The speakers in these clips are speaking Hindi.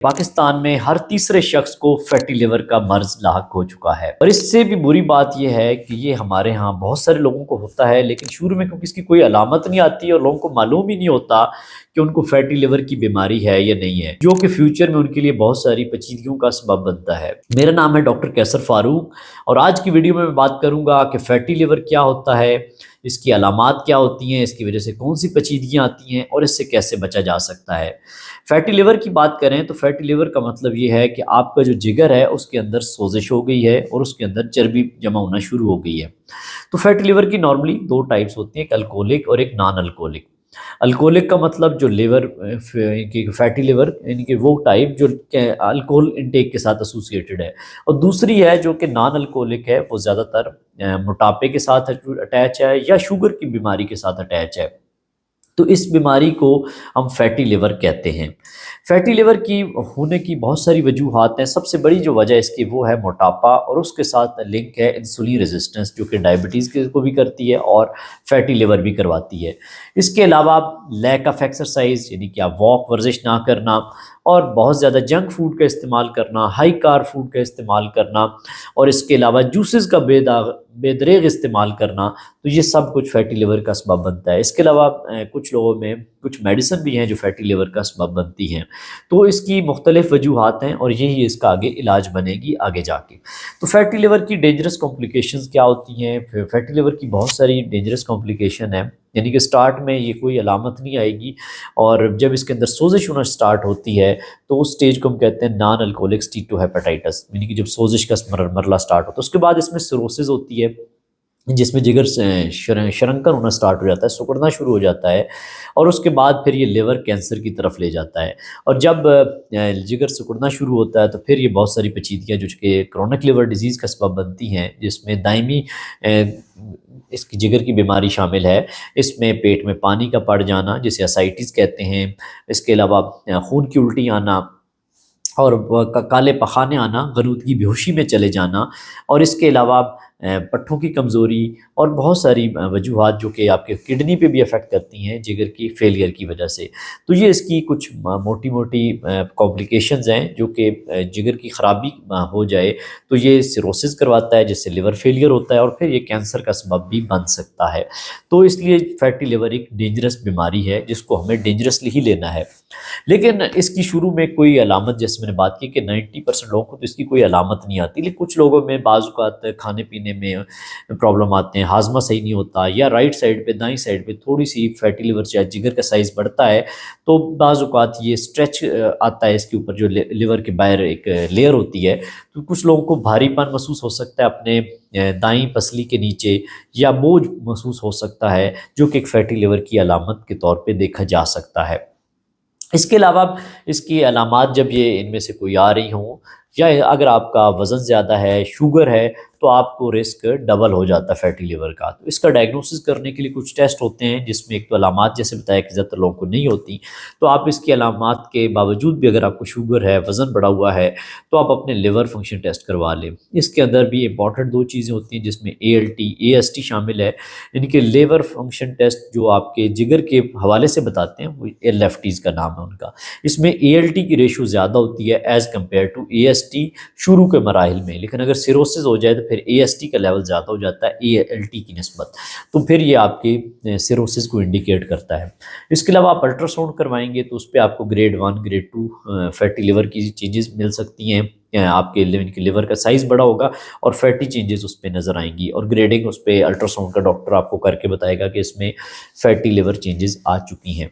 पाकिस्तान में हर तीसरे शख्स को फैटी लिवर का मर्ज लाहक हो चुका है और इससे भी बुरी बात यह है कि ये हमारे यहाँ बहुत सारे लोगों को होता है, लेकिन शुरू में क्योंकि इसकी कोई अलामत नहीं आती और लोगों को मालूम ही नहीं होता कि उनको फैटी लिवर की बीमारी है या नहीं है, जो कि फ्यूचर में उनके लिए बहुत सारी पेचीदगियों का सबब बनता है। मेरा नाम है डॉक्टर कैसर फारूक और आज की वीडियो में मैं बात करूंगा कि फैटी लिवर क्या होता है, इसकी अलामात क्या होती हैं, इसकी वजह से कौन सी पेचीदगियाँ आती हैं और इससे कैसे बचा जा सकता है। फैटी लिवर की बात करें तो फैटी लिवर का मतलब ये है कि आपका जो जिगर है उसके अंदर सोजिश हो गई है और उसके अंदर चर्बी जमा होना शुरू हो गई है। तो फैटी लिवर की नॉर्मली दो टाइप्स होती हैं, एक अल्कोहलिक और एक नॉन अल्कोहलिक। अल्कोहलिक का मतलब जो लिवर की फैटी लिवर यानी कि वो टाइप जो अल्कोहल इंटेक के साथ एसोसिएटेड है, और दूसरी है जो कि नॉन अल्कोहलिक है, वो ज़्यादातर मोटापे के साथ अटैच है या शुगर की बीमारी के साथ अटैच है। तो इस बीमारी को हम फैटी लिवर कहते हैं। फैटी लिवर की होने की बहुत सारी वजूहात हैं। सबसे बड़ी जो वजह इसकी वो है मोटापा और उसके साथ लिंक है इंसुलिन रेजिस्टेंस, जो कि डायबिटीज़ को भी करती है और फैटी लिवर भी करवाती है। इसके अलावा लैक ऑफ एक्सरसाइज यानी कि आप वॉक वर्जिश ना करना और बहुत ज़्यादा जंक फूड का इस्तेमाल करना, हाई कार्ब फूड का इस्तेमाल करना और इसके अलावा जूसेस का बेदरेग इस्तेमाल करना, तो ये सब कुछ फैटी लिवर का सबब बनता है। इसके अलावा कुछ लोगों में कुछ मेडिसिन भी हैं जो फैटी लिवर का सबब बनती हैं। तो इसकी मुख्तलिफ वजूहात हैं और यही इसका आगे इलाज बनेगी आगे जाके। तो फैटी लिवर की डेंजरस कॉम्प्लिकेशंस क्या होती हैं? फैटी लिवर की बहुत सारी डेंजरस कॉम्प्लिकेशन है, यानी कि स्टार्ट में ये कोई अलामत नहीं आएगी और जब इसके अंदर सोजिश होना स्टार्ट होती है तो उस स्टेज को हम कहते हैं नॉन अल्कोहलिक स्टीटोहेपेटाइटिस, यानी कि जब सोजिश का मरला स्टार्ट होता है। उसके बाद इसमें सिरोसिस होती है जिसमें जिगर से शरंकन होना स्टार्ट हो जाता है, सिकुड़ना शुरू हो जाता है और उसके बाद फिर ये लिवर कैंसर की तरफ ले जाता है। और जब जिगर सिकुड़ना शुरू होता है तो फिर ये बहुत सारी पेचीदगियाँ जो कि क्रोनिक लिवर डिजीज़ का सबब बनती हैं, जिसमें दायमी इसकी जिगर की बीमारी शामिल है। इसमें पेट में पानी का पड़ जाना जिसे असाइटिस कहते हैं, इसके अलावा खून की उल्टी आना और काले पखाने आना, गलूदगी बेहोशी में चले जाना और इसके अलावा पट्ठों की कमज़ोरी और बहुत सारी वजूहात जो कि आपके किडनी पे भी अफेक्ट करती हैं जिगर की फेलियर की वजह से। तो ये इसकी कुछ मोटी मोटी कॉम्प्लिकेशंस हैं जो कि जिगर की ख़राबी हो जाए तो ये सिरोसिस करवाता है जिससे लिवर फेलियर होता है और फिर ये कैंसर का सबब भी बन सकता है। तो इसलिए फैटी लिवर एक डेंजरस बीमारी है जिसको हमें डेंजरसली ही लेना है। लेकिन इसकी शुरू में कोई अलामत, जैसे मैंने बात की कि 90% लोगों को तो इसकी कोई अलामत नहीं आती, लेकिन कुछ लोगों में बाज़ खाने पीने में प्रॉब्लम आते हैं, हाजमा सही नहीं होता या राइट साइड पे दाईं साइड पे थोड़ी सी फैटी लिवर या जिगर का साइज़ बढ़ता है तो बाज़ ये स्ट्रेच आता है इसके ऊपर जो लिवर के बाहर एक लेयर होती है। तो कुछ लोगों को भारीपन महसूस हो सकता है अपने दाईं पसली के नीचे या बोझ महसूस हो सकता है, जो कि एक फैटी लिवर की अलामत के तौर पर देखा जा सकता है। इसके अलावा इसकी अलामात जब ये इनमें से कोई आ रही हों या अगर आपका वज़न ज़्यादा है, शुगर है, तो आपको रिस्क डबल हो जाता है फैटी लिवर का। तो इसका डायग्नोसिस करने के लिए कुछ टेस्ट होते हैं जिसमें एक तो अलामात जैसे बताया कि ज़्यादातर लोगों को नहीं होती, तो आप इसकी अलामात के बावजूद भी अगर आपको शुगर है, वज़न बढ़ा हुआ है, तो आप अपने लिवर फंक्शन टेस्ट करवा लें। इसके अंदर भी इंपॉर्टेंट दो चीज़ें होती हैं जिसमें ALT, AST शामिल है, यानी कि लिवर फंक्शन टेस्ट जो आपके जिगर के हवाले से बताते हैं, वो LFTs का नाम है उनका। इसमें ALT की रेशो ज़्यादा होती है एज़ कम्पेयर टू AST शुरू के मराहिल में, लेकिन अगर सिरोसिस हो जाए तो फिर AST का लेवल ज़्यादा हो जाता है ALT की निस्बत, तो फिर ये आपकी सिरोसिस को इंडिकेट करता है। इसके अलावा आप अल्ट्रासाउंड करवाएंगे तो उस पर आपको ग्रेड 1 ग्रेड 2 फैटी लिवर की चेंजेस मिल सकती हैं। आपके लिवर का साइज़ बड़ा होगा और फैटी चेंजेस उस पर नज़र आएंगी और ग्रेडिंग उस पर अल्ट्रासाउंड का डॉक्टर आपको करके बताएगा कि इसमें फैटी लिवर चेंजेस आ चुकी हैं।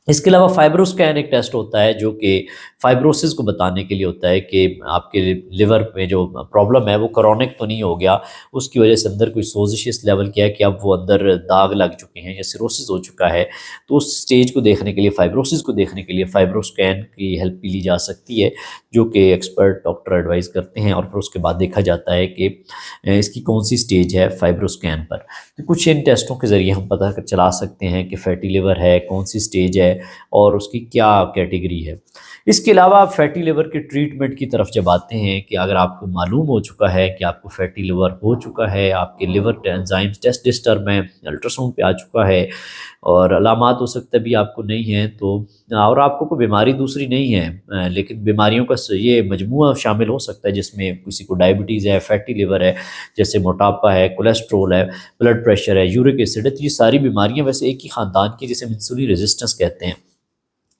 इसके अलावा फाइब्रोस्कैन एक टेस्ट होता है जो कि फाइब्रोसिस को बताने के लिए होता है कि आपके लिवर में जो प्रॉब्लम है वो क्रॉनिक तो नहीं हो गया, उसकी वजह से अंदर कोई सोजिश इस लेवल किया है कि अब वो अंदर दाग लग चुके हैं या सिरोसिस हो चुका है। तो उस स्टेज को देखने के लिए, फाइब्रोसिस को देखने के लिए फाइब्रोस्कैन की हेल्प भी ली जा सकती है, जो कि एक्सपर्ट डॉक्टर एडवाइस करते हैं और फिर उसके बाद देखा जाता है कि इसकी कौन सी स्टेज है फाइब्रोस्कैन पर। तो कुछ इन टेस्टों के ज़रिए हम पता चला सकते हैं कि फैटी लिवर है, कौन सी स्टेज है और उसकी क्या कैटेगरी है। इसके अलावा फैटी लिवर के ट्रीटमेंट की तरफ जब आते हैं कि अगर आपको मालूम हो चुका है कि आपको फैटी लिवर हो चुका है, आपके लिवर एंजाइम्स टेस्ट डिस्टर्ब में अल्ट्रासाउंड पे आ चुका है और अलामात हो सकता है भी आपको नहीं है, तो और आपको कोई बीमारी दूसरी नहीं है, लेकिन बीमारियों का ये मजमुआ शामिल हो सकता है जिसमें किसी को डायबिटीज़ है, फैटी लिवर है, जैसे मोटापा है, कोलेस्ट्रोल है, ब्लड प्रेशर है, यूरिक एसिड है, तो ये सारी बीमारियां वैसे एक ही ख़ानदान की, जिसे हम इंसुलिन रेजिस्टेंस कहते हैं।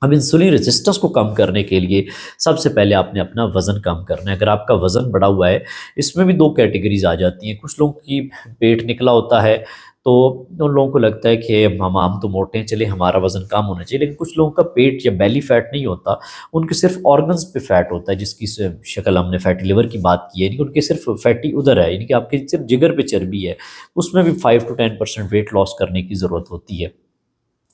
अब इंसुलिन रेजिस्टेंस को कम करने के लिए सबसे पहले आपने अपना वज़न कम करना है। अगर आपका वज़न बढ़ा हुआ है, इसमें भी 2 कैटेगरीज़ आ जाती हैं। कुछ लोगों की पेट निकला होता है, तो उन लोगों को लगता है कि हम तो मोटे हैं, चलिए हमारा वज़न कम होना चाहिए। लेकिन कुछ लोगों का पेट या बेली फैट नहीं होता, उनके सिर्फ़ ऑर्गन्स पे फैट होता है, जिसकी शक्ल हमने फैटी लिवर की बात की है, यानी कि उनके सिर्फ़ फैटी उधर है, यानी कि आपके सिर्फ़ जिगर पे चर्बी है। उसमें भी 5 टू 10% वेट लॉस करने की ज़रूरत होती है।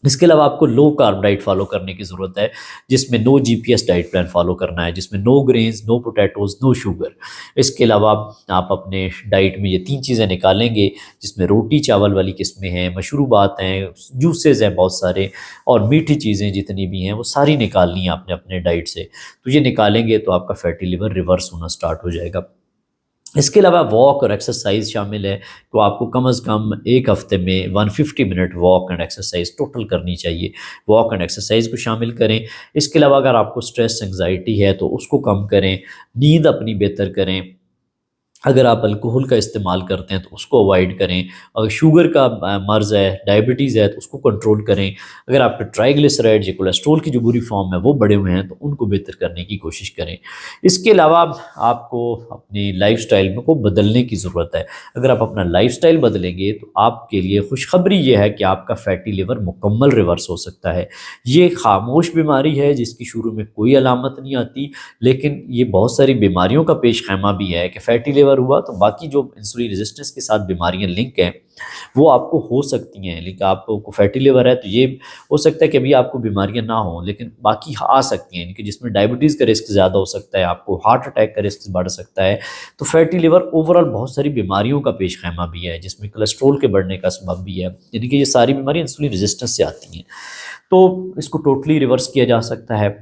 इसके अलावा आपको लो कार्ब डाइट फॉलो करने की ज़रूरत है, जिसमें no GPS diet plan follow करना है, जिसमें no grains, no potatoes, no sugar. इसके अलावा आप अपने डाइट में ये 3 चीज़ें निकालेंगे, जिसमें रोटी चावल वाली किस्में हैं, मशरूबात हैं, जूसेज़ हैं बहुत सारे, और मीठी चीज़ें जितनी भी हैं वो सारी निकालनी है आपने अपने डाइट से। तो ये निकालेंगे तो आपका फैटी लिवर रिवर्स होना स्टार्ट हो जाएगा। इसके अलावा वॉक और एक्सरसाइज शामिल है, तो आपको कम से कम एक हफ्ते में 150 minute walk and exercise total करनी चाहिए। वॉक एंड एक्सरसाइज को शामिल करें। इसके अलावा अगर आपको स्ट्रेस एंग्जाइटी है तो उसको कम करें, नींद अपनी बेहतर करें। अगर आप अल्कोहल का इस्तेमाल करते हैं तो उसको अवॉइड करें। अगर शुगर का मर्ज़ है, डायबिटीज़ है, तो उसको कंट्रोल करें। अगर आपके ट्राइग्लिसराइड्स या कोलेस्ट्रॉल की जो बुरी फॉर्म है वो बढ़े हुए हैं तो उनको बेहतर करने की कोशिश करें। इसके अलावा आपको अपनी लाइफ़स्टाइल में को बदलने की ज़रूरत है। अगर आप अपना लाइफ़स्टाइल बदलेंगे तो आपके लिए खुशखबरी ये है कि आपका फैटी लिवर मुकम्मल रिवर्स हो सकता है। ये खामोश बीमारी है जिसकी शुरू में कोई अलामत नहीं आती, लेकिन ये बहुत सारी बीमारियों का पेश खैमा भी है कि फैटी लिवर हुआ तो बाकी जो इंसुलिन रेजिस्टेंस के साथ बीमारियां लिंक हैं वो आपको हो सकती हैं। लेकिन आपको फैटी लिवर है तो ये हो सकता है कि अभी आपको बीमारियां ना हो, लेकिन बाकी आ सकती हैं, यानी कि जिसमें डायबिटीज़ का रिस्क ज़्यादा हो सकता है, आपको हार्ट अटैक का रिस्क बढ़ सकता है। तो फैटी लिवर ओवरऑल बहुत सारी बीमारियों का पेश खैमा भी है, जिसमें कोलेस्ट्रोल के बढ़ने का सबब भी है, यानी कि ये सारी बीमारियां इंसुलिन रेजिस्टेंस से आती हैं। तो इसको टोटली रिवर्स किया जा सकता है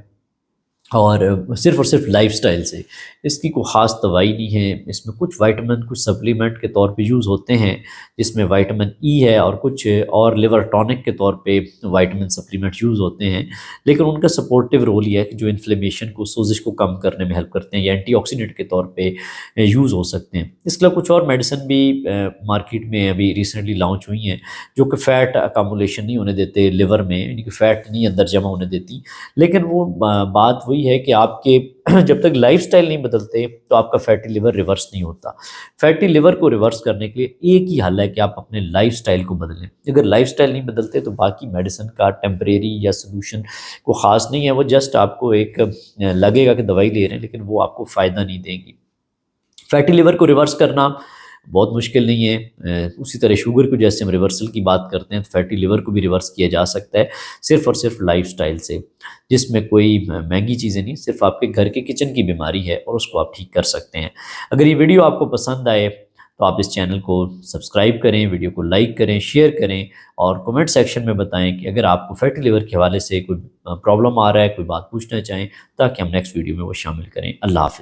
और सिर्फ़ लाइफ़स्टाइल से। इसकी कोई ख़ास दवाई नहीं है, इसमें कुछ विटामिन, कुछ सप्लीमेंट के तौर पे यूज़ होते हैं, जिसमें विटामिन ई है और कुछ और लिवर टॉनिक के तौर पे विटामिन सप्लीमेंट यूज़ होते हैं। लेकिन उनका सपोर्टिव रोल ये है कि जो इन्फ्लेमेशन को, सोजिश को कम करने में हेल्प करते हैं, या एंटीऑक्सीडेंट के तौर पे यूज़ हो सकते हैं। इसके अलावा कुछ और मेडिसिन भी मार्केट में अभी रिसेंटली लॉन्च हुई हैं, जो कि फ़ैट अकामुलेशन नहीं होने देते लिवर में, यानी कि फ़ैट नहीं अंदर जमा होने देती। लेकिन वो बात वही है कि आपके जब तक लाइफ़स्टाइल नहीं बदलते तो आपका फैटी लिवर रिवर्स नहीं होता। फैटी लिवर को रिवर्स करने के लिए एक ही हल है कि आप अपने लाइफ़स्टाइल को बदलें। अगर लाइफ़स्टाइल नहीं बदलते तो बाकी मेडिसिन का टेम्परेरी या सॉल्यूशन को ख़ास नहीं है, वो जस्ट आपको एक लगेगा कि दवाई ले रहे हैं, लेकिन वो आपको फ़ायदा नहीं देगी। फैटी लिवर को रिवर्स करना बहुत मुश्किल नहीं है। उसी तरह शुगर को जैसे हम रिवर्सल की बात करते हैं, तो फैटी लिवर को भी रिवर्स किया जा सकता है, सिर्फ़ और सिर्फ लाइफ़स्टाइल से, जिसमें कोई महंगी चीज़ें नहीं, सिर्फ आपके घर के किचन की बीमारी है और उसको आप ठीक कर सकते हैं। अगर ये वीडियो आपको पसंद आए तो आप इस चैनल को सब्सक्राइब करें, वीडियो को लाइक करें, शेयर करें और कमेंट सेक्शन में बताएं कि अगर आपको फैटी लिवर के हवाले से कोई प्रॉब्लम आ रहा है, कोई बात पूछना चाहें, ताकि हम नेक्स्ट वीडियो में वो शामिल करें। अल्लाह हाफ़िज़।